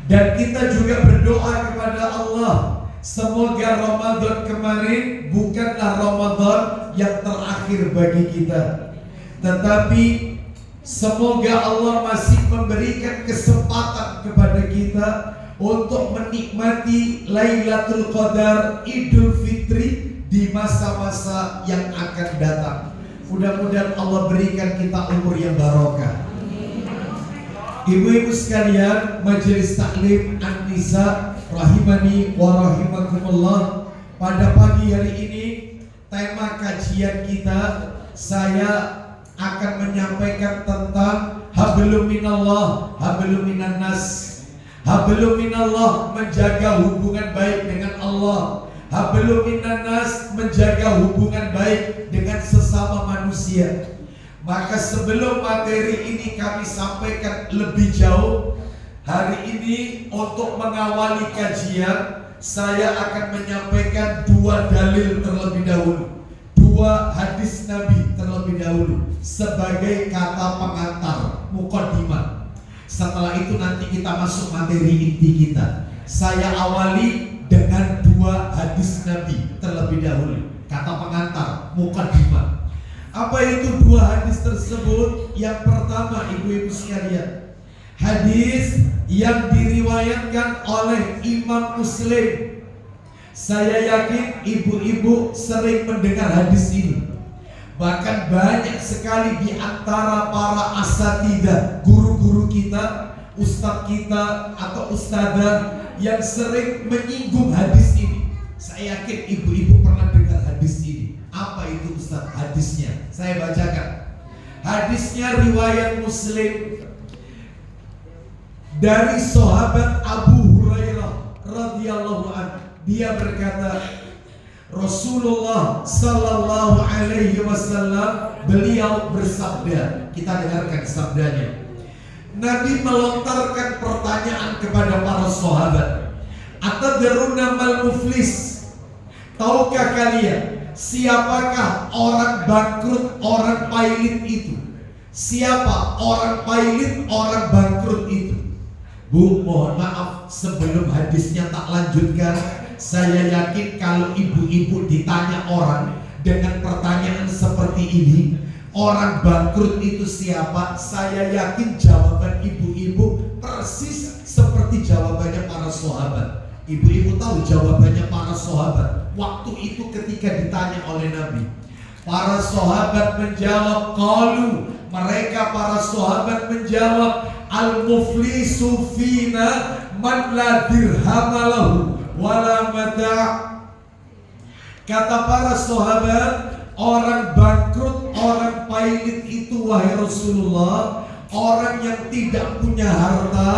Dan kita juga berdoa kepada Allah, semoga Ramadan kemarin bukanlah Ramadan yang terakhir bagi kita, tetapi semoga Allah masih memberikan kesempatan kepada kita untuk menikmati Lailatul Qadar Idul Fitri di masa-masa yang akan datang. Mudah-mudahan Allah berikan kita umur yang barokah. Ibu-ibu sekalian, Majelis Taklim An-Nisa rahimani wa rahimakumullah, pada pagi hari ini tema kajian kita, saya akan menyampaikan tentang hablum minallah, hablum minan nas. Hablum minallah, menjaga hubungan baik dengan Allah. Hablum minan nas, menjaga hubungan baik dengan sesama manusia. Maka sebelum materi ini kami sampaikan lebih jauh, hari ini untuk mengawali kajian, saya akan menyampaikan dua dalil terlebih dahulu, dua hadis Nabi terlebih dahulu sebagai kata pengantar, muqaddimah. Setelah itu nanti kita masuk materi inti kita. Saya awali dengan dua hadis Nabi terlebih dahulu, kata pengantar, muqaddimah. Apa itu dua hadis tersebut? Yang pertama, ibu-ibu sekalian, hadis yang diriwayatkan oleh Imam Muslim. Saya yakin ibu-ibu sering mendengar hadis ini. Bahkan banyak sekali di antara para asatidzah, guru-guru kita, ustadz kita atau ustadzah yang sering menyinggung hadis ini. Saya yakin ibu-ibu pernah dengar hadis ini. Apa itu ustadz hadisnya? Saya bacakan. Hadisnya riwayat Muslim dari sahabat Abu Hurairah radhiyallahu anhu. Dia berkata, Rasulullah sallallahu alaihi wasallam, beliau bersabda. Kita dengarkan sabdanya. Nabi melontarkan pertanyaan kepada para sahabat, atadruna mal muflis? Tahukah kalian siapakah orang bangkrut, orang pailit itu? Siapa orang pailit, orang bangkrut itu? Bu, mohon maaf, sebelum hadisnya tak lanjutkan, saya yakin kalau ibu-ibu ditanya orang dengan pertanyaan seperti ini, orang bangkrut itu siapa? Saya yakin jawaban ibu-ibu persis seperti jawabannya para sahabat. Ibu-ibu tahu jawabannya para sahabat waktu itu ketika ditanya oleh Nabi. Para sahabat menjawab, qalu, mereka para sahabat menjawab, al-muflisu fina man la dirhamalahu wala mata'. Kata para sahabat, orang bangkrut, orang pailit itu wahai Rasulullah, orang yang tidak punya harta,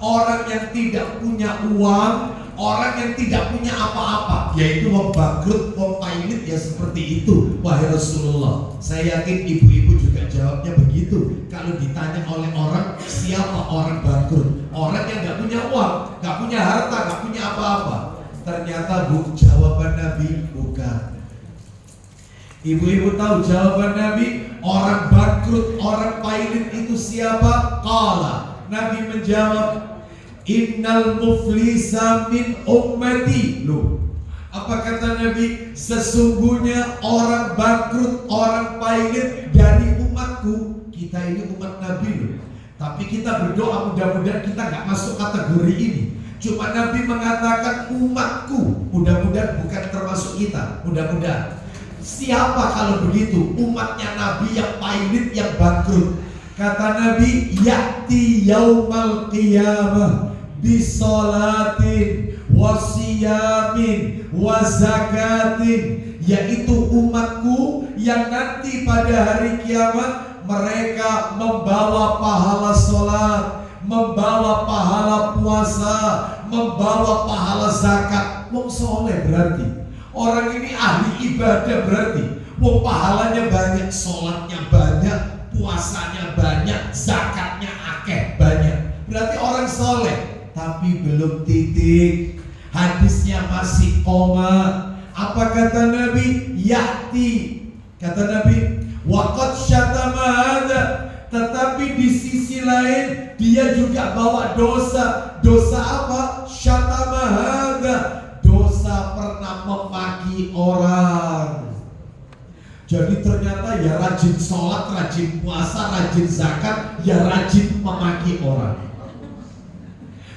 orang yang tidak punya uang, orang yang tidak punya apa-apa, yaitu wong bangkrut, wong pailit, ya seperti itu wahai Rasulullah. Saya yakin ibu-ibu juga jawabnya begitu. Kalau ditanya oleh orang, siapa orang bangkrut? Orang yang gak punya uang, gak punya harta, gak punya apa-apa. Ternyata jawaban Nabi bukan. Ibu-ibu tahu jawaban Nabi, orang bangkrut, orang pailit itu siapa? Qala, Nabi menjawab, innal muflisa min ummati. Loh, apa kata Nabi? Sesungguhnya orang bangkrut, orang pailit dari umatku. Kita ini umat Nabi loh. Tapi kita berdoa mudah-mudahan kita gak masuk kategori ini. Cuma Nabi mengatakan umatku. Mudah-mudahan bukan termasuk kita. Mudah-mudahan. Siapa kalau begitu? Umatnya Nabi yang pailit, yang bangkrut. Kata Nabi, ya'ti yaumal qiyamah bisolatin wasiyamin wazakatin, yaitu umatku yang nanti pada hari kiamat mereka membawa pahala sholat, membawa pahala puasa, membawa pahala zakat. Wong soleh berarti orang ini ahli ibadah, berarti wong pahalanya banyak, sholatnya banyak, puasanya banyak, zakatnya akeh banyak, berarti orang soleh. Tapi belum titik, hadisnya masih koma. Apa kata Nabi? Ya'ti, kata Nabi, waqad syatama hadza, tetapi di sisi lain dia juga bawa dosa. Dosa apa? Syatamahada, dosa pernah memaki orang. Jadi ternyata ya rajin sholat, rajin puasa, rajin zakat, ya rajin memaki orang.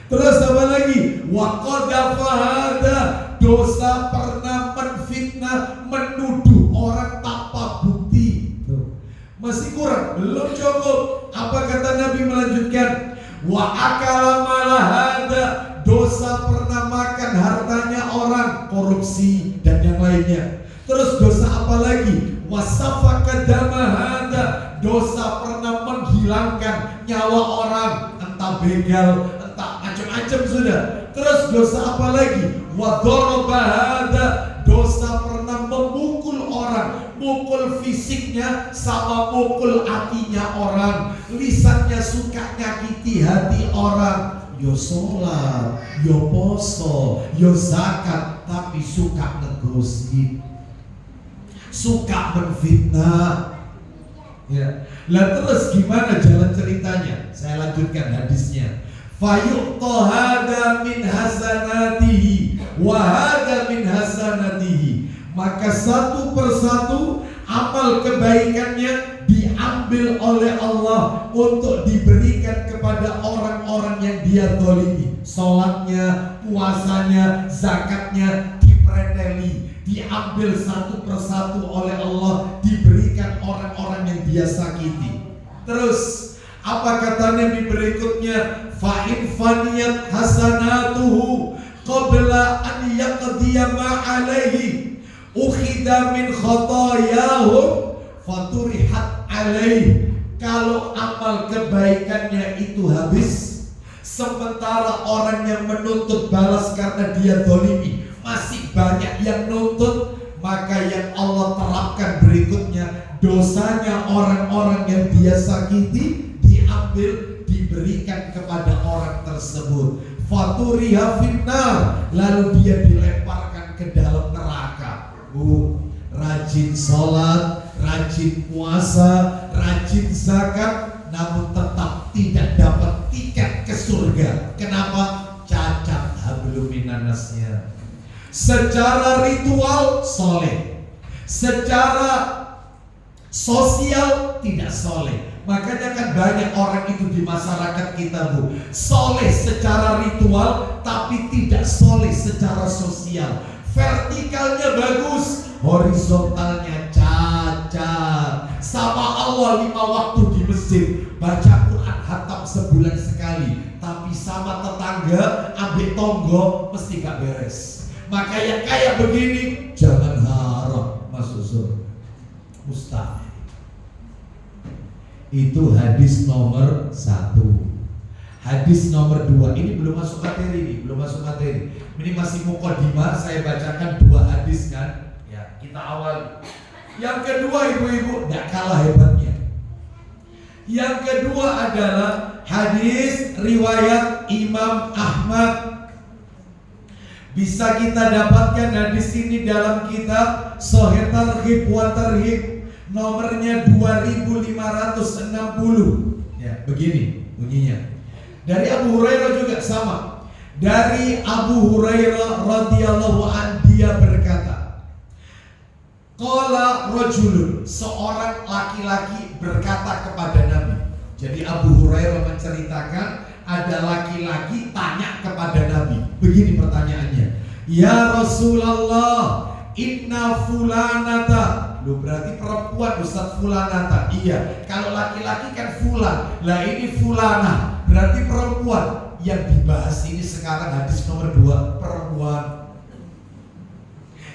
Terus apa lagi? Wa qadafahada, dosa pernah menfitnah, menuduh orang tanpa bukti. Tuh. Masih kurang, belum cukup. Apa kata Nabi melanjutkan? Wa akala malahada, dosa pernah makan hartanya orang, korupsi dan yang lainnya. Terus dosa apa lagi? Wasafaka damahada, dosa pernah menghilangkan nyawa orang, entah begal, entah macam-macam sudah. Terus dosa apa lagi? Wadorobahada, dosa pernah memukul orang, mukul fisiknya sama mukul hatinya orang. Lisannya suka nyakiti hati orang. Yo sholat, yo poso, yo zakat, tapi suka negosip, suka menfitnah. Ya. Lah terus gimana jalan ceritanya? Saya lanjutkan hadisnya. Fayuqtahada min hasanatihi wa hada min hasanatihi. Maka satu persatu amal kebaikannya diambil oleh Allah untuk diberikan kepada orang-orang yang dia zalimi. Salatnya, puasanya, zakatnya dipreteli, diambil satu persatu oleh Allah, diberikan orang-orang yang dia sakiti. Terus apa kata Nabi berikutnya? Fa in faniyat hasanatuhu qabla an yaqdiya ma alaihi ukhida min khatayahum faturihat alaihi. Kalau amal kebaikannya itu habis, sementara orang yang menuntut balas karena dia zalimi masih banyak yang nuntut, maka yang Allah terapkan berikutnya, dosanya orang-orang yang dia sakiti diambil, diberikan kepada orang tersebut. Faturiha finnar, lalu dia dilemparkan ke dalam neraka. Rajin sholat, rajin puasa, rajin zakat, namun tetap tidak dapat tiket ke surga. Kenapa? Cacat hablum minannasnya. Secara ritual soleh, secara sosial tidak soleh. Makanya kan banyak orang itu di masyarakat kita, Bu, soleh secara ritual tapi tidak soleh secara sosial. Vertikalnya bagus, horizontalnya cacat. Sama Allah 5 waktu di masjid, baca Quran hatam sebulan sekali, tapi sama tetangga ambil tonggo mesti gak beres. Maka yang kayak begini jangan harap masuk surga, mustahil. Itu hadis nomor 1. Hadis nomor 2, ini belum masuk materi, ini belum masuk materi. Ini masih mukadimah, saya bacakan 2 hadis kan. Ya, kita awal. Yang kedua, ibu-ibu, tidak kalah hebatnya. Yang kedua adalah hadis riwayat Imam Ahmad. Bisa kita dapatkan hadis ini dalam kitab Shahih Targhib wa Tarhib, nomornya 2560. Ya, begini bunyinya. Dari Abu Hurairah juga sama. Dari Abu Hurairah radhiyallahu an, dia berkata, qala rajulun, seorang laki-laki berkata kepada Nabi. Jadi Abu Hurairah menceritakan ada laki-laki tanya kepada Nabi. Begini pertanyaannya. Ya Rasulullah, inna fulanata. Loh, berarti perempuan Ustaz, fulanata. Iya, kalau laki-laki kan fulan. Lah ini fulana, berarti perempuan. Yang dibahas ini sekarang hadis nomor 2, perempuan.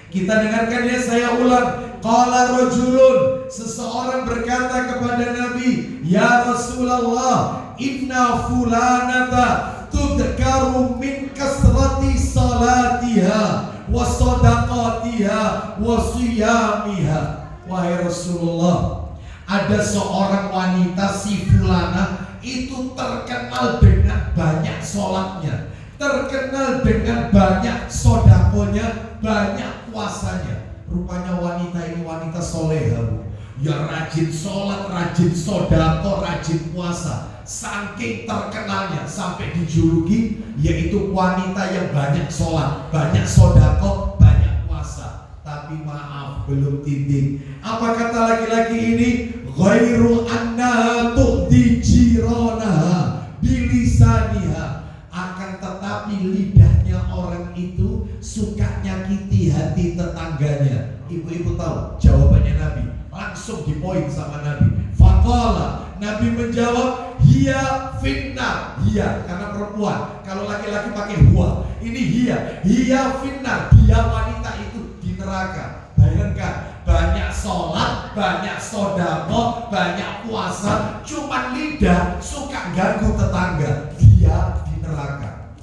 Kita dengarkan ya, saya ulang. Qala rajulun, seseorang berkata kepada Nabi, ya Rasulullah, inna fulanata tudkaru min kasrati salatiha wa sadaqatiha wa siyamiha. Wahai Rasulullah, ada seorang wanita si fulana itu terkenal dengan banyak sholatnya, terkenal dengan banyak sodakonya, banyak puasanya. Rupanya wanita ini wanita soleha, ya rajin sholat, rajin sodako, rajin puasa. Saking terkenalnya sampai dijuluki yaitu wanita yang banyak sholat, banyak sodako, banyak puasa. Tapi maaf, belum titik. Apa kata laki-laki ini? Ghairu anna tu'ti jiranaha bilisaniha. Akan tetapi lidahnya orang itu suka nyakiti hati tetangganya. Ibu-ibu tahu jawabannya Nabi, langsung dipoin sama Nabi. Faqala, Nabi menjawab, hiya finnar. Hiya karena perempuan, kalau laki-laki pakai huwa. Ini hiya finnar. Dia wanita itu di neraka. Bayangkan, banyak sholat, banyak sodako, banyak puasa, cuman lidah suka ganggu tetangga. Dia di neraka.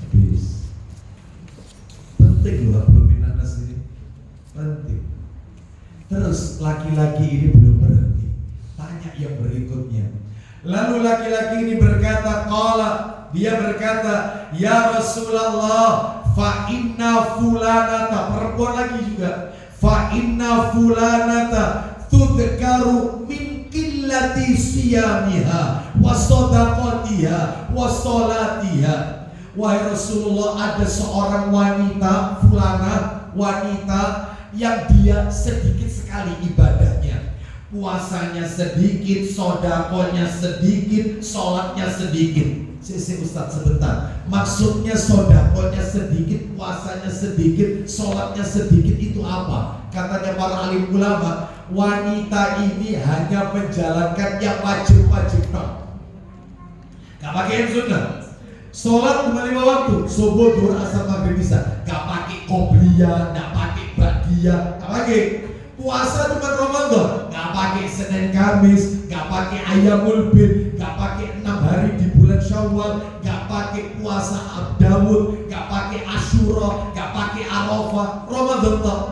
Habis. Penting loh belum minanas ini. Penting. Terus laki-laki ini belum berhenti. Tanya yang berikutnya. Lalu laki-laki ini berkata, dia berkata, ya Rasulullah, fa inna fulanata, perempuan lagi juga, fa inna fulanata tudkaru min qillati siyamiha wa sadaqatiha wa salatiha. Wahai Rasulullah, ada seorang wanita, fulanah, wanita yang dia sedikit sekali ibadahnya, puasanya sedikit, sodakonya sedikit, sholatnya sedikit. Ustaz sebentar, maksudnya sodakonya sedikit, puasanya sedikit, sholatnya sedikit itu apa? Katanya para alim ulama, wanita ini hanya menjalankan yang wajib-wajib. Gak pakai yang sunnah. Sholat cuma 5 waktu, subuh, duhur, asar, maghrib, isya. Gak pakai qobliyah, gak pakai ba'diyah, gak pakai. Puasa cuma Ramadan, gak pakai Senin Kamis, gak pakai Ayyamul Bid, gak pakai 6 hari di bulan Syawal, gak pakai puasa Dawud, gak pakai Asyura, gak pakai Arafah, Ramadan toh.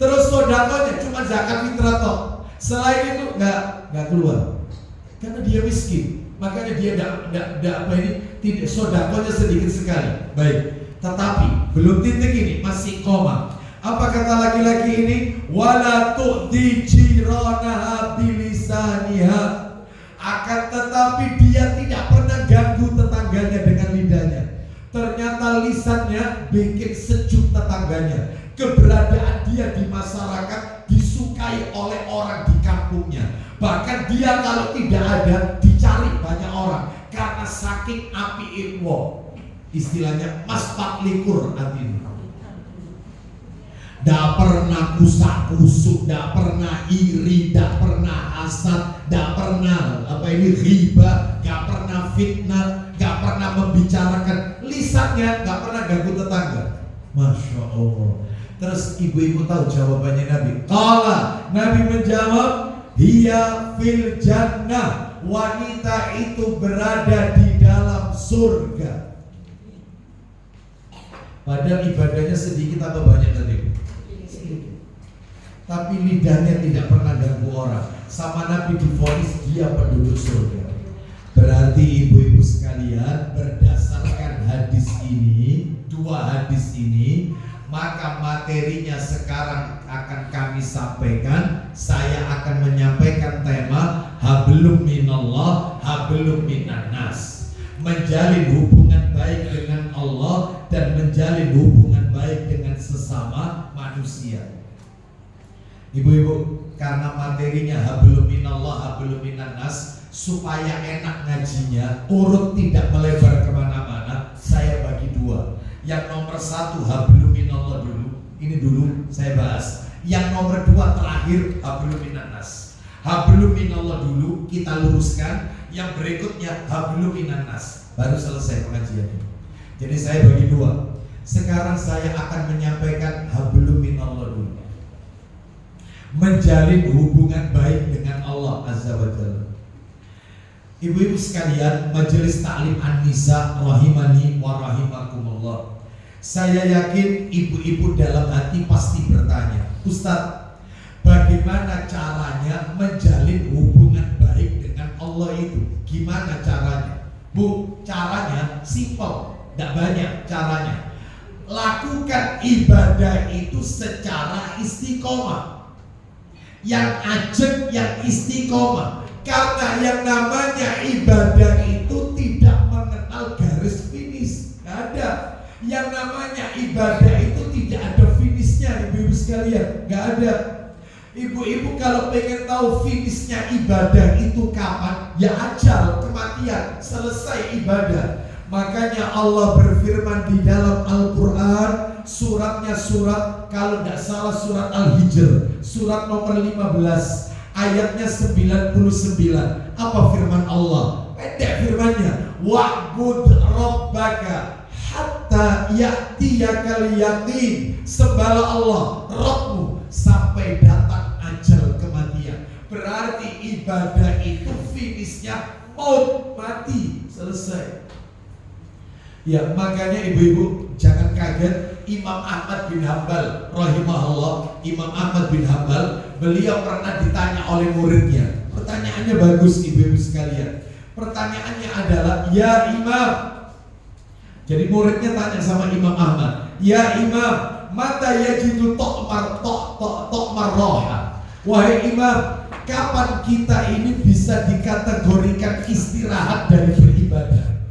Terus sodakonya cuma zakat fitrah toh. Selain itu gak keluar, karena dia miskin. Makanya dia tidak sodakonya sedikit sekali. Baik, tetapi belum titik ini, masih koma. Apa kata laki-laki ini? Wala tu'ti jiranaha bilisaniha. Akan tetapi dia tidak pernah ganggu tetangganya dengan lidahnya. Ternyata lisannya bikin sejuk tetangganya. Keberadaan dia di masyarakat disukai oleh orang di kampungnya. Bahkan dia kalau tidak ada dicari banyak orang karena saking api ilmu. Istilahnya mas pak likur hati. Tidak pernah kusak kusuk, tidak pernah iri, tidak pernah hasad, tidak pernah riba, tidak pernah fitnah, tidak pernah membicarakan. Lisannya tidak pernah ganggu tetangga. Masya Allah. Terus ibu-ibu tahu jawabannya Nabi. Nabi menjawab, hiya fil jannah. Wanita itu berada di dalam surga. Padahal ibadahnya sedikit atau banyak tadi? Tapi lidahnya tidak pernah ganggu orang. Sama Nabi divonis dia penduduk surga. Berarti ibu-ibu sekalian, berdasarkan hadis ini, 2 hadis ini, maka materinya sekarang akan kami sampaikan. Saya akan menyampaikan tema hablum minallah, hablum minannas. Menjalin hubungan baik dengan Allah dan menjalin hubungan baik dengan sesama manusia. Ibu-ibu, karena materinya hablum minallah, hablum minannas, supaya enak ngajinya, urut tidak melebar kemana-mana, saya bagi 2. Yang nomor 1 hablum minallah dulu, ini dulu saya bahas. Yang nomor 2 terakhir hablum minannas. Hablum minallah dulu kita luruskan, yang berikutnya hablum minannas, baru selesai pengajiannya. Jadi saya bagi 2. Sekarang saya akan menyampaikan hablum minallah dulu. Menjalin hubungan baik dengan Allah Azza wa Jalla. Ibu-ibu sekalian, Majelis Ta'lim An-Nisa rahimani wa rahimakumullah. Saya yakin ibu-ibu dalam hati pasti bertanya, Ustaz, bagaimana caranya menjalin hubungan baik dengan Allah itu? Gimana caranya? Bu, caranya simpel, tidak banyak caranya. lakukan ibadah itu secara istiqomah. Yang ajak, yang istiqomah. Karena yang namanya ibadah itu tidak mengenal garis finish. Nggak ada. Yang namanya ibadah itu tidak ada finishnya, ibu-ibu sekalian. Nggak ada. Ibu-ibu kalau pengen tahu finishnya ibadah itu kapan, ya ajal, kematian, selesai ibadah. Makanya Allah berfirman di dalam Al-Quran, suratnya surat, kalau tidak salah surat Al-Hijr, surat nomor 15, ayatnya 99. Apa firman Allah? Pendek firmannya, wa'bud rabbaka hatta ya'tiyakal yaqin. Sembahlah Allah, Rabbmu, sampai datang ajal kematian. Berarti ibadah itu finishnya maut, mati, selesai. Ya, makanya ibu-ibu jangan kaget. Imam Ahmad bin Hambal rahimahullah, Imam Ahmad bin Hambal, beliau pernah ditanya oleh muridnya. Pertanyaannya bagus ibu-ibu sekalian. Pertanyaannya adalah, ya Imam. Jadi muridnya tanya sama Imam Ahmad, ya Imam, mata yajidu tokmar roha. Wahai Imam, kapan kita ini bisa dikategorikan istirahat dari beribadah?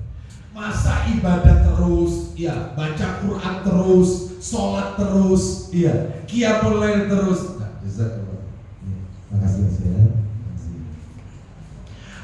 Masa ibadah terus, ya, baca Quran terus, sholat terus, ya, qiyamul lail terus. Nah, makasih Mas ya.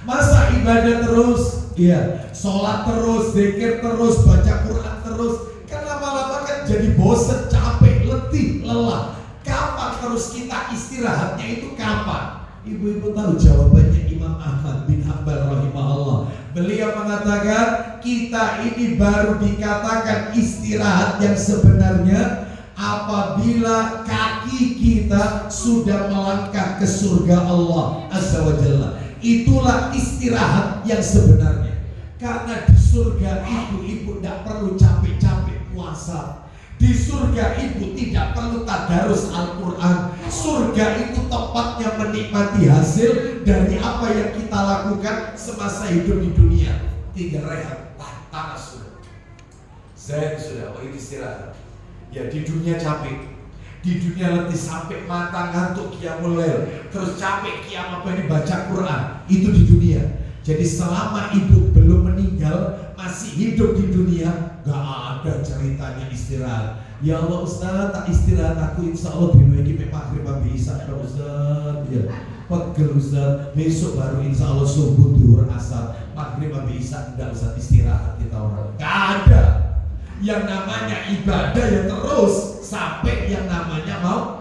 Masa ibadah terus, ya, sholat terus, zikir terus, baca Quran terus, kan lama-lama kan jadi bosen, capek, letih, lelah. Kapan terus kita istirahatnya itu kapan? Ibu-ibu tahu jawabannya Imam Ahmad bin Hambal rahimahullah. Beliau mengatakan, kita ini baru dikatakan istirahat yang sebenarnya apabila kaki kita sudah melangkah ke surga Allah Azza wa Jalla. Itulah istirahat yang sebenarnya. Karena di surga ibu tidak perlu capek-capek puasa. Di surga ibu tidak perlu tadarus Al-Quran. Surga itu tempatnya menikmati hasil dari apa yang kita lakukan semasa hidup di dunia. Tinggal rehat, tanah sudah, Zain sudah, ini istirahat. Ya di dunia capek, di dunia letih sampai mata ngantuk qiyamul lail, terus capek qiyam apa ini baca Quran, itu di dunia. Jadi selama ibu belum meninggal, masih hidup di dunia, gak ada ceritanya istirahat. Ya Allah Ustaz, tak istirahat aku insya Allah dino ini maghrib sampai isya Ustaz. Ya, pegel Ustaz. Besok baru insya Allah subuh, duhur, asar, maghrib sampai isya. Enggak Ustaz, istirahat kita orang. Gak ada. Yang namanya ibadah ya terus sampai yang namanya mau.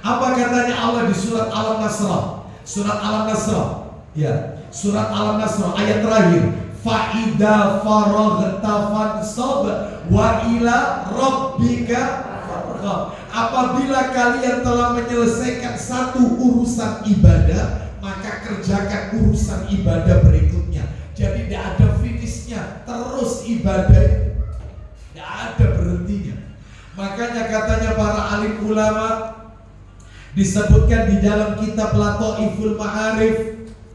Apa katanya Allah di surat Al-Nasr? Surat Al-Nasr. Ya, surat Al-Nasr ayat terakhir. Fa'idha faraghta fansab wa ila rabbika farghab. Apabila kalian telah menyelesaikan satu urusan ibadah, maka kerjakan urusan ibadah berikutnya. Jadi tidak ada finishnya, terus ibadah, tidak ada berhentinya. Makanya katanya para alim ulama, disebutkan di dalam kitab Lataiful Ma'arif,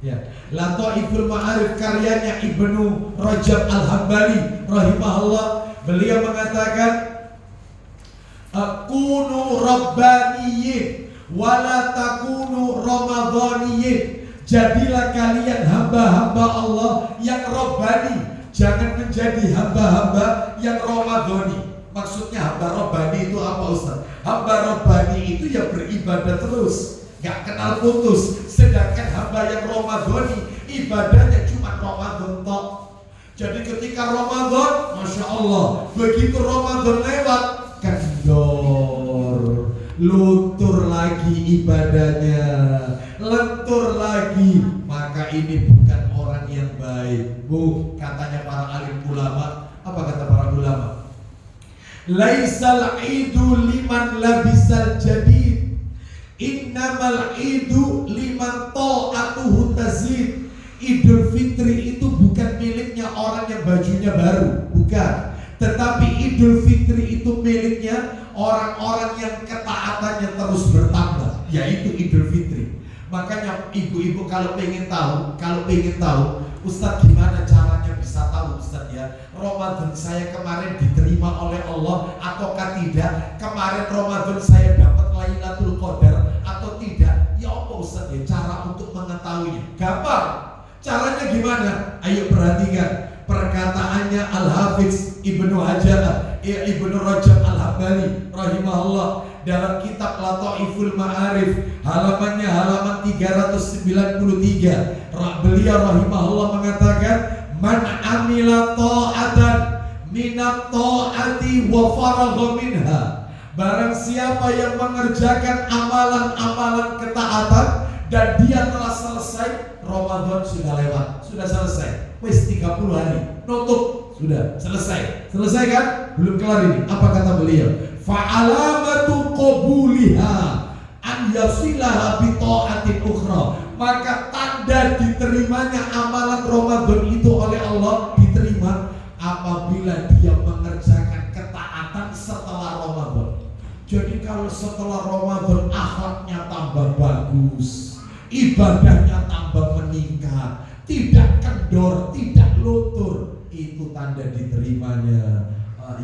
ya, Lataiful Ma'arif karyanya Ibnu Rajab Al-Hambali rahimahullah, beliau mengatakan, kunu rabbaniyin wala takunu ramadhaniyin. Jadilah kalian hamba-hamba Allah yang rabbani, jangan menjadi hamba-hamba yang ramadhani. Maksudnya hamba rabbani itu apa Ustaz? Hamba rabbani itu ya beribadah terus, gak kenal putus. Sedangkan hamba yang ramadhani ibadahnya cuma Ramadan tok. Jadi ketika Ramadan, Masya Allah, begitu Ramadan lewat, kendor, luntur lagi ibadahnya, lentur lagi. Maka ini bukan orang yang baik. Bu, katanya para alim ulama. Apa kata para ulama? Laisal idu liman labisal jadid, innamal idu liman ta'atuhu tazid. Idul Fitri itu bukan miliknya orang yang bajunya baru, bukan. Tetapi Idul Fitri itu miliknya orang-orang yang ketaatannya terus bertambah, yaitu Idul Fitri. Makanya ibu-ibu kalau pengen tahu, Ustaz gimana caranya bisa tahu Ustaz ya? saya, Ramadan saya kemarin diterima oleh Allah ataukah tidak? Kemarin Ramadan saya dapat Lailatul Qadar atau tidak? Ya apa Ustaz ya cara untuk mengetahuinya? Gampang. Caranya gimana? Ayo perhatikan perkataannya Al-Hafiz Ibnu Rajab Al-Hambali rahimahullah dalam kitab Lataiful Ma'arif halamannya halaman 393. Beliau rahimahullah mengatakan man amila ta'atan minat ta'ati wa faragha minha. Barang siapa yang mengerjakan amalan-amalan ketaatan dan dia telah selesai, Ramadan sudah lewat, sudah selesai. Wis 30 hari, nutup, sudah selesai. Selesai kan? Belum kelar ini. Apa kata beliau? Fa'alamatu qabuliha an yasilaha bi ta'atin ukhra. Maka tanda diterimanya amalan Ramadan itu oleh Allah diterima apabila dia mengerjakan ketaatan setelah Ramadan. Jadi kalau setelah Ramadan akhlaknya tambah bagus, ibadahnya tambah meningkat, tidak kendor, tidak luntur, itu tanda diterimanya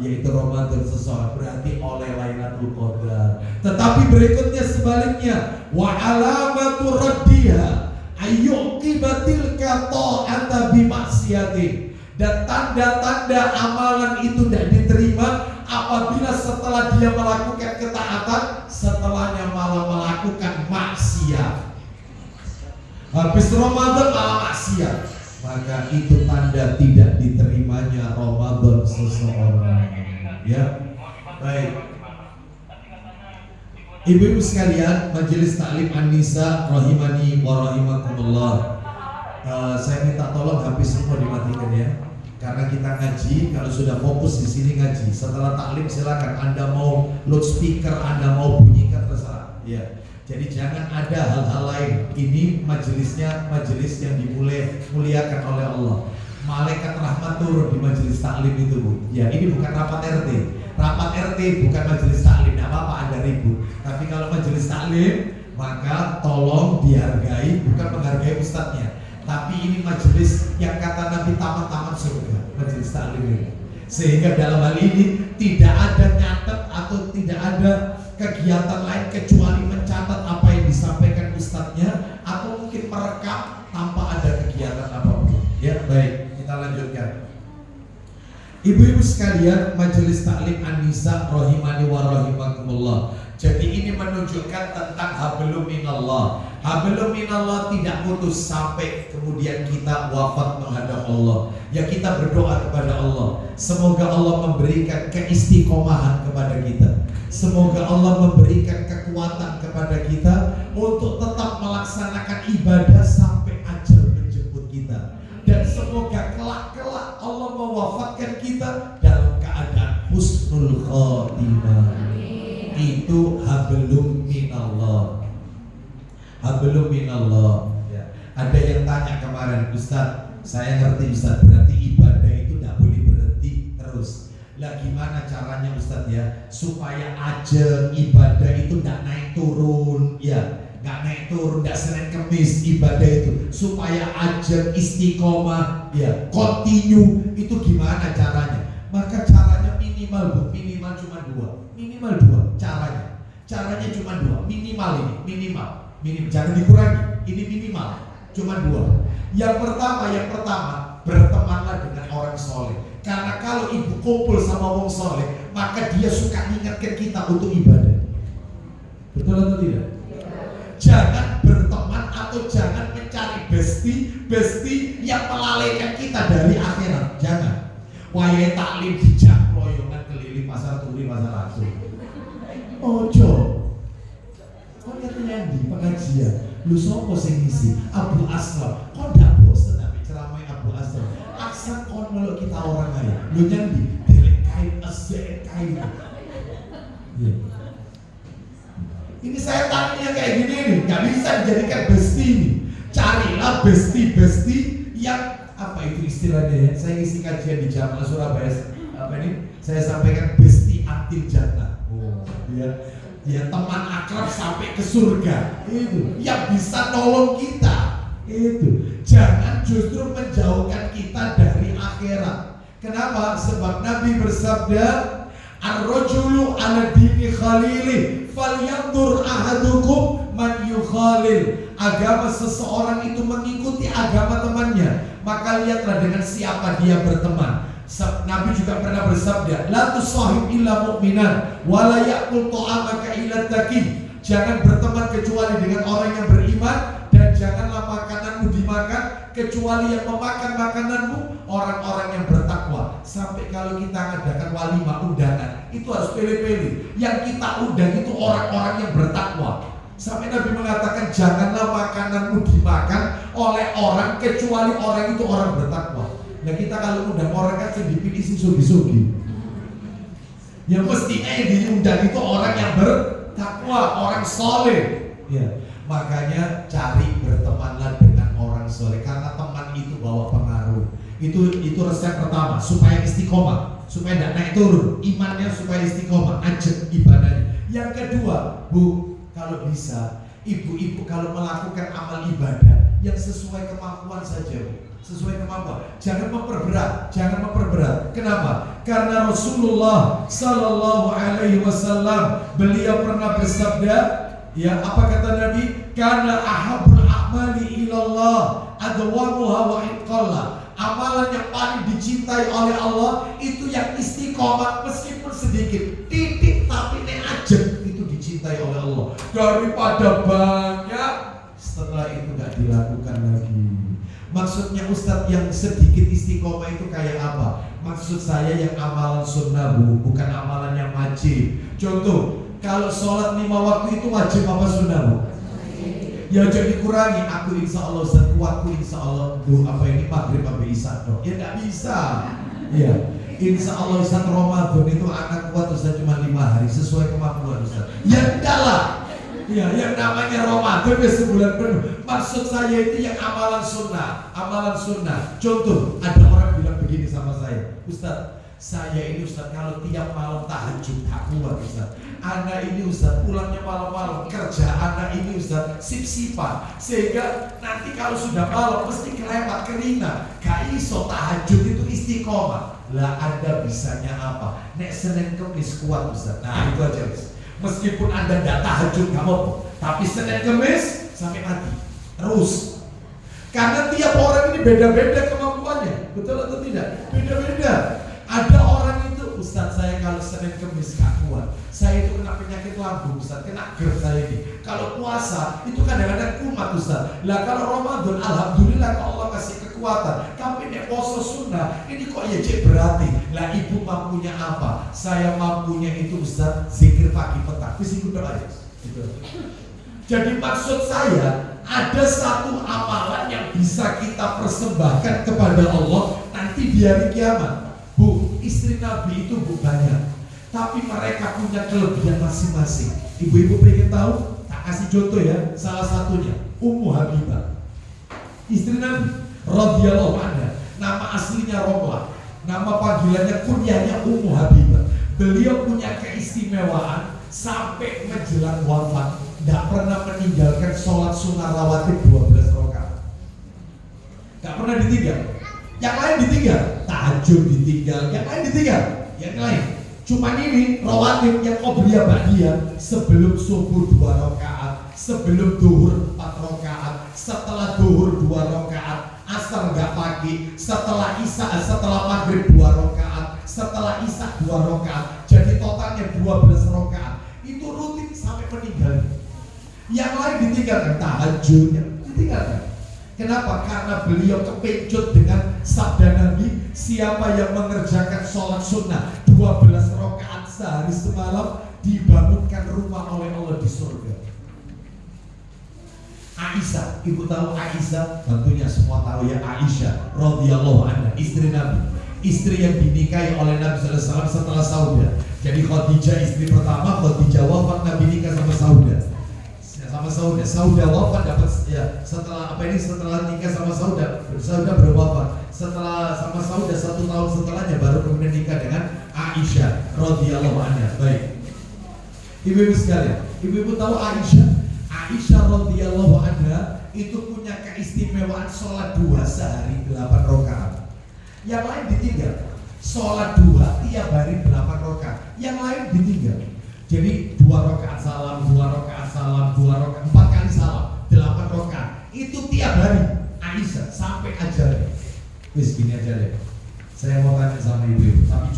yaitu Ramadan seseorang, berarti oleh Lailatul Qadar. Tetapi berikutnya sebaliknya, wa alamatu raddiha ayyuqibatil ta'ata bi maksiati. Dan tanda-tanda amalan itu tidak diterima apabila setelah dia melakukan ketaatan, setelahnya malah melakukan maksiat. Habis Ramadan malah maksiat, maka itu tanda tidak diterimanya Ramadan seseorang. Ya, baik. Ibu-ibu sekalian, Majelis Taklim An-Nisa rahimani wa rahimakumullah. Saya minta tolong HP semua dimatikan ya. Karena kita ngaji, kalau sudah fokus di sini ngaji. Setelah taklim silakan Anda mau loudspeaker, Anda mau bunyikan terserah. Ya. Jadi jangan ada hal-hal lain. Ini majelisnya majelis yang dimuliakan oleh Allah. Malaikat rahmat turun di majelis taklim itu, Bu. Ya, ini bukan rapat RT. Rapat RT bukan majelis taklim. Tidak apa-apa Anda ribut. Tapi kalau majelis taklim, maka tolong dihargai, bukan menghargai ustadznya. Tapi ini majelis yang kata Nabi taman-taman surga, majelis taklim ini. Sehingga dalam hal ini tidak ada nyatet atau tidak ada kegiatan lain kecuali mencatat apa yang disampaikan ustadznya atau mungkin merekam tanpa ada kegiatan apapun. Ya, baik, kita lanjutkan. Ibu-ibu sekalian, Majelis Taklim An-Nisa rahimani wa rahimakumullah. Jadi ini menunjukkan tentang hablum minallah. Hablum minallah tidak putus sampai kemudian kita wafat menghadap Allah. Ya, kita berdoa kepada Allah. Semoga Allah memberikan keistiqomahan kepada kita. Semoga Allah memberikan kekuatan kepada kita untuk tetap melaksanakan ibadah sampai ajal menjemput kita. Dan semoga kelak-kelak Allah mewafatkan kita dalam keadaan husnul khotimah. Itu hablum minallah. Hablum minallah. Ya. Ada yang tanya kemarin, Ustaz, saya ngerti Ustaz, berarti ibadah itu tidak boleh berhenti terus. Lah gimana caranya Ustaz ya, supaya ajal ibadah itu tidak naik turun, ya, nggak naik turun, nggak Senin Kemis ibadah itu, supaya ajal istiqomah, ya, continue, itu gimana caranya? Maka caranya minimal, Bu, minimal cuma dua. Minimal dua caranya. Caranya cuma dua. Minimal ini, minimal. Jangan dikurangi. Ini minimal. Cuma dua. Yang pertama, bertemanlah dengan orang soleh. Karena kalau ibu kumpul sama orang soleh, maka dia suka mengingatkan kita untuk ibadah. Betul atau tidak? Jangan berteman atau jangan mencari bestie yang melalaikan kita dari akhirat. Jangan. Wayai taklim dijak loyongan keliling pasar turi, pasar asu. Ojo. Kau katanya di pengajian, lu sopo sing ngisi? Abu Aslam. Kau ndak bosan tapi ceramah Abu Aslam. Aksan kau meluk kita orang kaya. Lu nyandi, delek kain asjek kain. Yeah. Ini saya tanya kayak gini nih, nggak bisa dijadikan bestie nih. Carilah bestie yang apa itu istilahnya ya? Saya isi kajian di Jamal Surabaya. Apa ini? Saya sampaikan bestie antil jannah. Oh, dia teman akrab sampai ke surga. Itu yang bisa nolong kita. Itu jangan justru menjauhkan kita dari akhirat. Kenapa? Sebab Nabi bersabda, ar-rajulu ala dini khalili falyandur ahadukum man yukhalil. Agama seseorang itu mengikuti agama temannya, maka lihatlah dengan siapa dia berteman. Nabi juga pernah bersabda, la tusahib illa mu'minan wa la ya'kul ta'amaka illa taqi. Jangan berteman kecuali dengan orang yang beriman, dan janganlah makananmu dimakan kecuali yang memakan makananmu orang-orang yang bertakwa. Sampai kalau kita ngadakan walimah undangan, itu harus pilih-pilih. Yang kita undang itu orang-orang yang bertakwa. Sampai Nabi mengatakan janganlah makananmu dimakan oleh orang kecuali orang itu orang bertakwa. Nah kita kalau undang orang kan dipilih si sugi-sugi. Yang mestinya yang diundang itu orang yang bertakwa, orang soleh. Ya, makanya cari bertemanlah dengan orang soleh, karena teman itu bawa pengaruh. Itu resep pertama supaya istiqomah, supaya tidak naik turun imannya, supaya istiqomah ajak ibadahnya. Yang kedua, Bu, kalau bisa ibu-ibu kalau melakukan amal ibadah yang sesuai kemampuan saja, Bu. Sesuai kemampuan, jangan memperberat. Kenapa? Karena Rasulullah Sallallahu Alaihi Wasallam beliau pernah bersabda, ya apa kata Nabi? Karena ahabul a'mali ilallah adwamuha wa itqallah. Amalan yang paling dicintai oleh Allah itu yang istiqomah meskipun sedikit, titik tapi ne'ajak, itu dicintai oleh Allah daripada banyak setelah itu gak dilakukan lagi. Maksudnya Ustadz yang sedikit istiqomah itu kayak apa? Maksud saya yang amalan sunnah, Bu, bukan amalan yang wajib. Contoh, kalau sholat 5 waktu itu wajib apa sunnah, Bu? Ya jadi kurangi. Aku insya Allah Ustadz kuatku insya Allah maghrib sampai isya dong. Ya nggak bisa. Iya. Insya Allah Ustadz Ramadan itu akan kuat Ustadz cuma 5 hari sesuai kemampuan Ustadz. Ya enggak lah. Ya, yang namanya Ramadan ya sebulan penuh. Maksud saya itu yang amalan sunnah. Contoh, ada orang bilang begini sama saya, Ustadz, saya ini Ustadz kalau tiap malam tahajud tak kuat Ustadz. Anak ini Ustadz pulangnya malam-malam, kerja anak ini Ustadz sip-sipan, sehingga nanti kalau sudah malam mesti kelewat kerina. Gak iso tahajud itu istiqomah. Lah Anda bisanya apa? Nek Senin Kemis kuat Ustadz. Nah itu aja Ustadz. Meskipun Anda tidak tahajud kamu, tapi Senin Kemis sampai mati terus. Karena tiap orang ini beda-beda kemampuannya, betul atau tidak? Beda-beda. Ada orang itu, Ustadz saya kalau Senin Kemis gak kuat, saya itu kena penyakit lambung Ustadz, kena GERD saya ini. Kalau puasa itu kadang-kadang kumat Ustadz. Lah kalau Ramadan, alhamdulillah kalau Allah kasih kekuatan. Tapi nek poso sunnah, ini kok ya cek berarti. Lah ibu mampunya apa? Saya mampunya itu Ustadz zikir pagi petang. Wis iku tok aja. Gitu. Jadi maksud saya, ada satu amalan yang bisa kita persembahkan kepada Allah nanti di hari kiamat. Bu, istri Nabi itu Bu banyak, tapi mereka punya kelebihan masing-masing. Ibu-ibu pengen tahu? Tak kasih contoh ya. Salah satunya Ummu Habibah, istri Nabi radhiyallahu anha. Nama aslinya Romlah, nama panggilannya kunyahnya Ummu Habibah. Beliau punya keistimewaan sampai menjelang wafat tidak pernah meninggalkan sholat sunnah rawatib 12 rakaat. Tidak pernah ditinggal. Yang lain ditinggal, tahajud ditinggal, yang lain ditinggal, yang lain. Cuma ini rawatib yang qobliyah ba'diyah, sebelum subuh 2 rakaat, sebelum duhur 4 rakaat, setelah duhur 2 rakaat, asar enggak pagi, setelah isya, setelah maghrib 2 rakaat, setelah isya 2 rakaat. Jadi totalnya 12 rakaat. Itu rutin sampai meninggal. Yang lain ditinggalkan, tahajudnya ditinggalkan. Kenapa? Karena beliau kepencut dengan sabda Nabi, siapa yang mengerjakan sholat sunnah 12 rakaat sehari semalam, dibangunkan rumah oleh Allah di surga. Aisyah, ibu tahu Aisyah? Tentunya semua tahu ya, Aisyah radhiyallahu anha, istri Nabi, istri yang dinikahi oleh Nabi SAW setelah Saudah. Jadi Khadijah istri pertama, Khadijah wafat, Nabi nikah sama Saudah. Saudah wafat dapat ya setelah setelah nikah sama Saudah baru wafat. Setelah sama Saudah 1 tahun setelahnya baru kemudian nikah dengan Aisyah radhiyallahu anha. Baik, ibu-ibu sekalian, ibu-ibu tahu Aisyah radhiyallahu anha itu punya keistimewaan sholat 2 sehari 8 rakaat. Yang lain ditinggal. sholat duha tiap hari 8 rakaat, yang lain ditinggal. Jadi 2 rakaat salam, 2 rakaat salam, 2 rakaat, 4 kali salam, 8 rakaat. Itu tiap hari Aisyah sampai ajalnya. Wis gini aja deh. Saya mau tanya sama ibu, tapi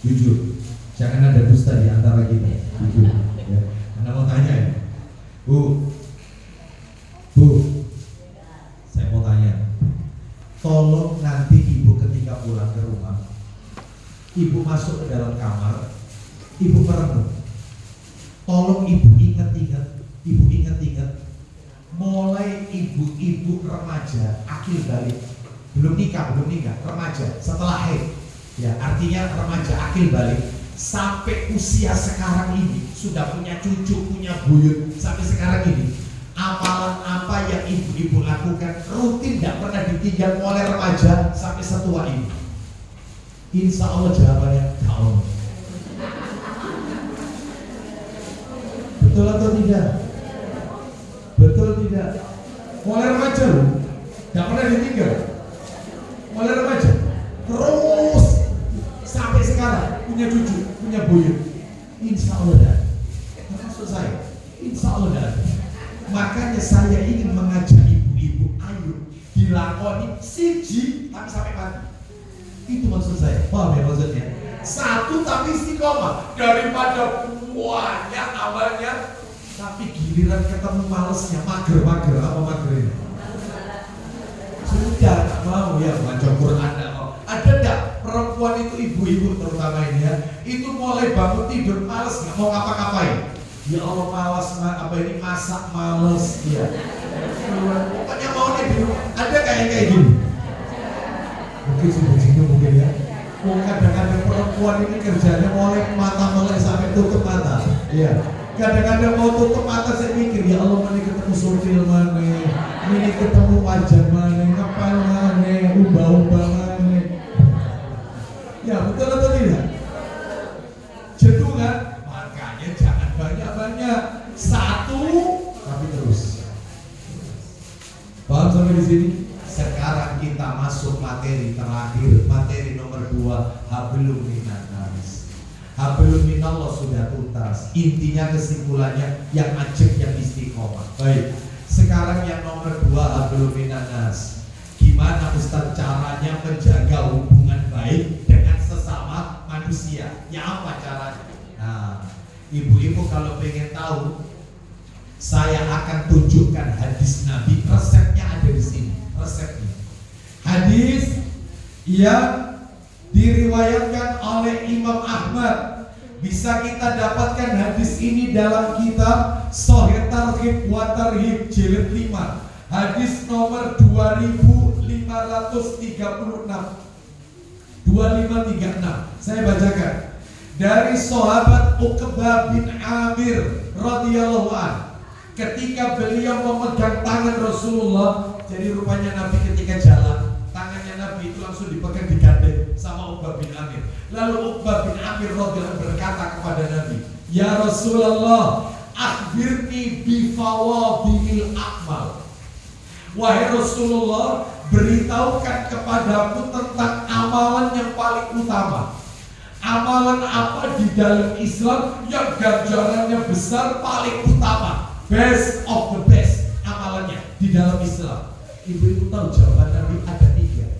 jujur. Jangan ada dusta di antara kita. Jujur. Ya. Anda mau tanya ya? Bu, saya mau tanya. Tolong nanti ibu ketika pulang ke rumah, ibu masuk ke dalam kamar, ibu merenung. Tolong ibu ingat-ingat, mulai ibu-ibu remaja, akil balik, belum nikah, remaja, setelah haid, ya artinya remaja akil balik, sampai usia sekarang ini sudah punya cucu, punya buyut, sampai sekarang ini amalan apa yang ibu-ibu lakukan rutin tidak pernah ditinggal oleh remaja sampai setua ini? Insya Allah jawabannya kalau betul atau tidak? Betul tidak? Oleh remaja loh, tidak pernah ditinggal oleh remaja, terus sampai sekarang punya cucu, punya buyut. Insya Allah dah. Maksud saya, insya Allah dah. Makanya saya ingin mengajak ibu-ibu, ayo dilakoni siji tapi sampai mati. Itu maksud saya. Paham ya maksudnya? Satu tapi istiqomah, daripada banyak awalnya tapi giliran ketemu malesnya, mager apa mager ini? Sudah tak mau ya baca Quran, tak mau. Ada enggak perempuan itu, ibu-ibu terutama ini ya, itu mulai bangun tidur males, nggak mau ngapa-ngapain. Ya Allah malas, masak males, ya. Pokoknya maunya di rumah. Ada kayak gini. Mungkin sih mungkin ya. Kadang-kadang perempuan ini kerjanya mulai mata melek sampai tutup mata. Iya. Kadang-kadang mau tutup mata saya mikir, ya Allah ini ketemu surtil mana, ini ketemu wajah mana, ngapain mana, ubah-ubah mana. Ya betul atau tidak? Jenuh kan? Makanya jangan banyak-banyak, satu tapi terus. Paham sampai di sini? Sekarang kita masuk materi terakhir, materi nomor 2, hablum minanas. Hablum minallah sudah tuntas. Intinya kesimpulannya yang ajak, yang istiqomah. Baik. Sekarang yang nomor 2, hablum minanas. Gimana Ustaz caranya menjaga hubungan baik dengan sesama manusia? Ya apa caranya? Nah, ibu-ibu kalau pengen tahu, saya akan tunjukkan hadis Nabi. Resepnya ada di sini. Resepnya. Hadis yang diriwayatkan oleh Imam Ahmad. Bisa kita dapatkan hadis ini dalam kitab Shahih Targhib wa Tarhib jilid 5. Hadis nomor 2536. 2536. Saya bacakan. Dari sahabat Uqbah bin Amir radhiyallahu anhu, ketika beliau memegang tangan Rasulullah, jadi rupanya Nabi ketika jalan, tangannya Nabi itu langsung dipegang, digandeng sama Uqbah bin Amir. Lalu Uqbah bin Amir radhiyallahu berkata kepada Nabi, "Ya Rasulullah, akhbirni bi fawadhil a'mal." Wahai Rasulullah, beritahukan kepadaku tentang amalan yang paling utama. Amalan apa di dalam Islam yang ganjarannya besar, paling utama, best of the best amalannya di dalam Islam? Ibu-ibu tahu jawaban Nabi ada 3.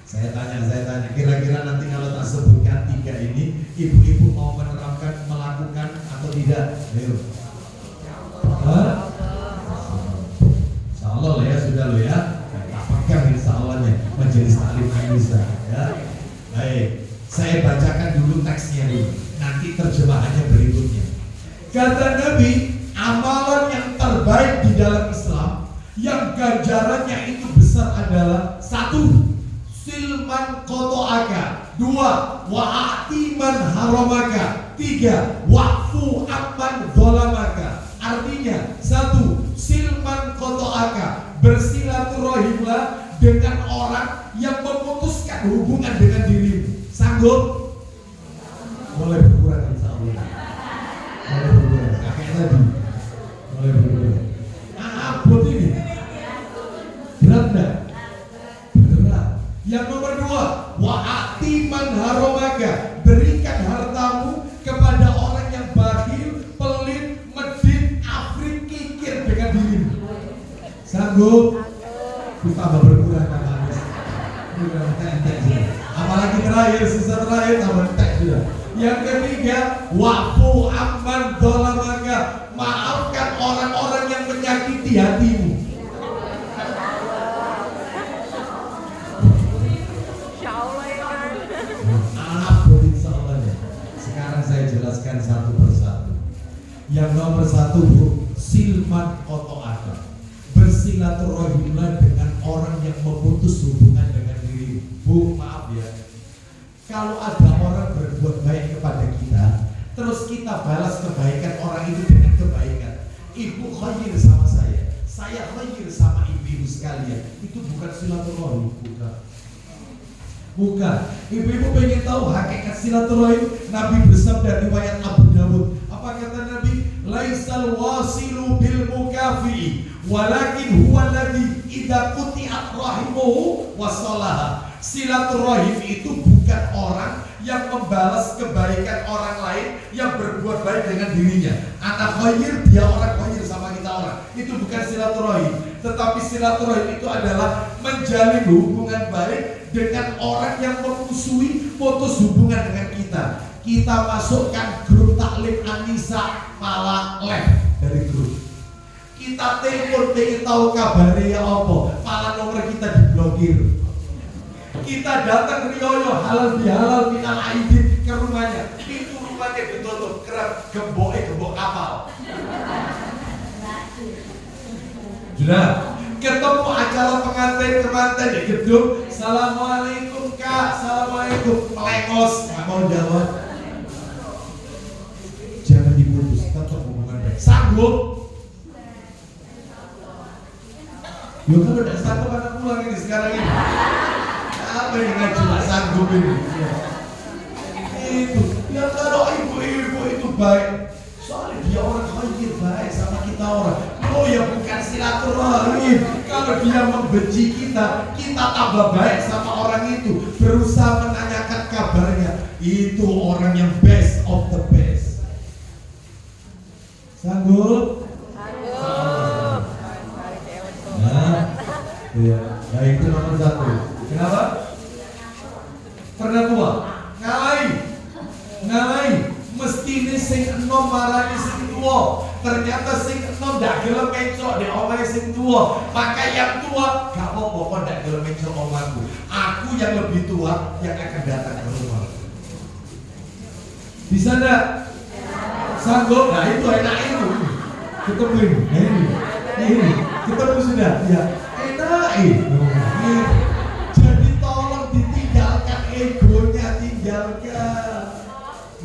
Saya tanya, kira-kira nanti kalau tak sebutkan 3 ini, ibu-ibu mau menerapkan, melakukan atau tidak? Ayo. Insya Allah lah ya, sudah lo ya. Tak pegang insya Allahnya majelis taklim Indonesia ya. Baik, saya bacakan dulu teksnya dulu, nanti terjemahannya berikutnya. Kata Nabi, amalan yang terbaik di dalam Islam yang ganjarannya itu besar adalah 1. Silman kotoaka, 2. Wa'ati man haramaka, 3. Wa'fu amman dolamaka. Artinya 1. Silman kotoaka, bersilaturahimlah dengan orang yang memutuskan hubungan dengan dirimu. Sanggup? Mulai berkurang insya Allah. Mulai berkurang, kakek tadi mulai berkurang. Abot ini berat enggak? Berat. Yang nomor 2, man haromaka, berikan hartamu kepada orang yang bakhil, pelit, medit, afrik, kikir dengan dirimu. Sanggup? Tambah berkurang kan habis. Apalagi terakhir, sisa terakhir tambah tek sudah. Yang ketiga, wa'fu amman dzalamaka, maafkan orang-orang yang menyakiti hatimu. Sekarang saya jelaskan satu persatu. Yang nomor satu, Bu, silman qata'aka, bersilaturahimlah dengan orang yang memutus hubungan dengan diri. Bu, maaf ya, kalau ada orang berbuat baik kepada kita, terus kita balas kebaikan orang itu dengan kebaikan. Ibu khair sama saya khair sama ibu-ibu sekalian, itu bukan silaturahim, bukan. Ibu-ibu pengen tahu hakikat silaturahim? Nabi bersabda riwayat Abu Dawud. Apa kata Nabi? Laisal wasilu bil mukafi, walakin huwa alladhi idza quti'at rahimuhu wasalaha. Silaturahim itu bukan orang yang membalas kebaikan orang lain yang berbuat baik dengan dirinya. Anak khair, dia orang khair sama kita orang. Itu bukan silaturahim. Tetapi silaturahim itu adalah menjalin hubungan baik dengan orang yang memusuhi, putus hubungan dengan kita. Kita masukkan grup taklim Anissa malah left dari grup. Kita telepon pengen tahu kabarnya apa, malah nomor kita diblokir. Kita datang rioyo halal bihalal minal aidin ke rumahnya, pintu rumahnya ditutup, kerap gembok kapal. Sudah ketemu acara pengantin di gedung, assalamualaikum kak, assalamualaikum, melengos, nggak mau jawab. Jangan diputus, tetap hubungan baik. Sanggup? Yuk kan udah sanggup anak pulang ini sekarang ini. Apa yang nggak jelas sanggup ini? Itu, ya kalau ibu-ibu itu baik, soalnya dia orang khair, baik sama kita orang. Oh ya bukan silaturahim. Kalau dia membenci kita, kita tambah baik sama orang itu, berusaha menanyakan kabarnya. Itu orang yang best of the best. Sanggup? Sanggup. Nah, ya, itu nomor satu. Kenapa? Pernah tua? Ngalai. Mesti ini sing enom marani sing tua. Ternyata sing enom ndak gelem mencok di omahe sing tua. Maka yang tua gak apa-apa kok ndak gelem mencok omaku. Aku yang lebih tua yang akan datang ke rumah. Bisa ndak? Sanggup? Nah itu enak itu. Ketemu ini. Ketemu sudah? Ya. Enak itu. Jadi tolong ditinggalkan egonya, tinggalkan.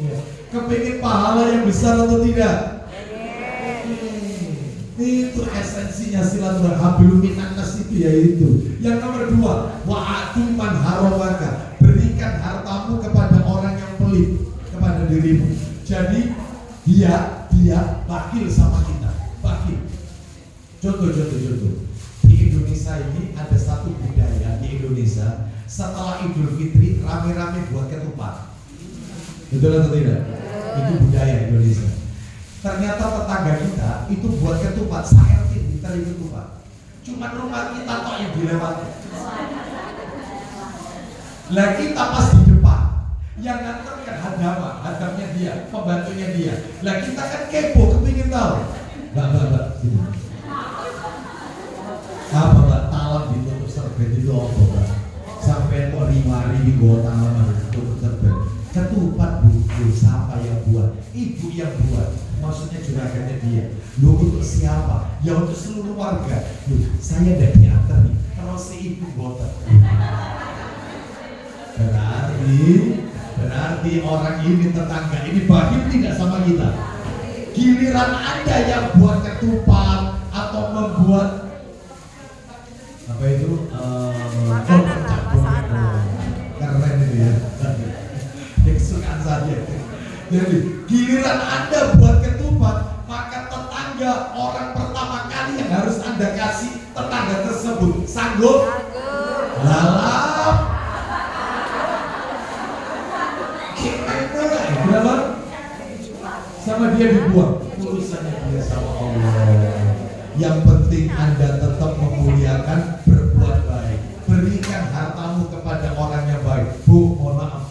Ya. Kepingin pahala yang besar atau tidak? Itu esensinya silaturahim. Hablum minan nas itu ya itu. Yang nomor dua, wa'atu man haromaka, berikan hartamu kepada orang yang pelit kepada dirimu. Jadi dia bakhil sama kita, bakhil. Contoh. Di Indonesia ini ada satu budaya di Indonesia, setelah Idul Fitri rame-rame buat ketupat. Betul atau tidak? Itu budaya Indonesia. Ternyata tetangga kita itu buat ketupat, saya ditarik ketupat. Cuma rumah kita kok yang dilewati. Lah kita pas di depan, yang nganter kan hadamnya dia, pembantunya dia. Lah kita kan kepo, kepingin tahu. Mbak, sini. Apa Mbak, talam ditutup serbet itu apa Mbak? Sampai kok rimari di bawah talam ditutup serbet. Ketupat Bu, siapa yang buat? Ibu yang buat. Maksudnya juragannya dia. Lu untuk siapa? Ya untuk seluruh warga. Loh, saya udah diantar nih. Kalau si ibu botak. Berarti orang ini tetangga ini bakhil tidak sama kita. Giliran Anda yang buat ketupat atau membuat apa itu? Keren itu ya. Kesukaan saja. Jadi giliran Anda buat ketupat, maka tetangga orang pertama kali yang harus Anda kasih tetangga tersebut. Sanggup? Lalap. Yang penting Anda tetap memuliakan, berbuat baik. Berikan hartamu kepada orang yang baik. Bu, mohon maaf,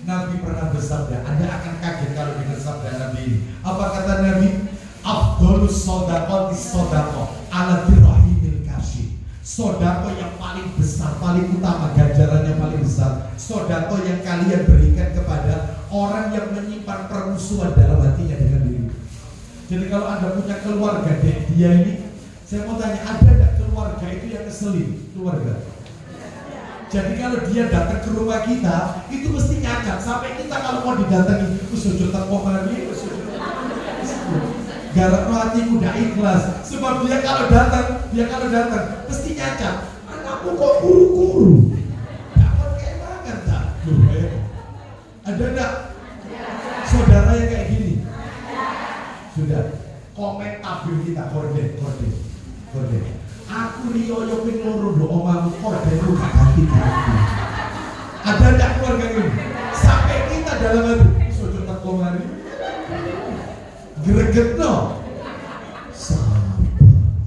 Nabi pernah bersabda, Anda akan kaget kalau dengar sabda Nabi ini. Apa kata Nabi? Afdolus sodaqoti sodaqo ala dirahimil kasih. Sodaqo yang paling besar, paling utama, ganjarannya paling besar, sodaqo yang kalian berikan kepada orang yang menyimpan permusuhan dalam hatinya dengan dirimu. Jadi kalau Anda punya keluarga, dia ini, saya mau tanya, ada tidak keluarga itu yang keselin? Keluarga. Jadi kalau dia datang ke rumah kita, itu mesti nyacak. Sampai kita kalau mau didatangi, sujud terpomani, garap hatiku udah ikhlas. Sebab dia kalau datang, mesti nyacak. Anakku kok kuru-kuru? Dapat kayak banget tak? Ada enggak? Saudara yang kayak gini? Sudah. Komen tabir kita, kode. Aku riyoyo ping loro do omamu kodemu gak ganti-ganti. Ada enggak keluarga ini? Sampai kita dalam hati sujud tak komari. Gregetno.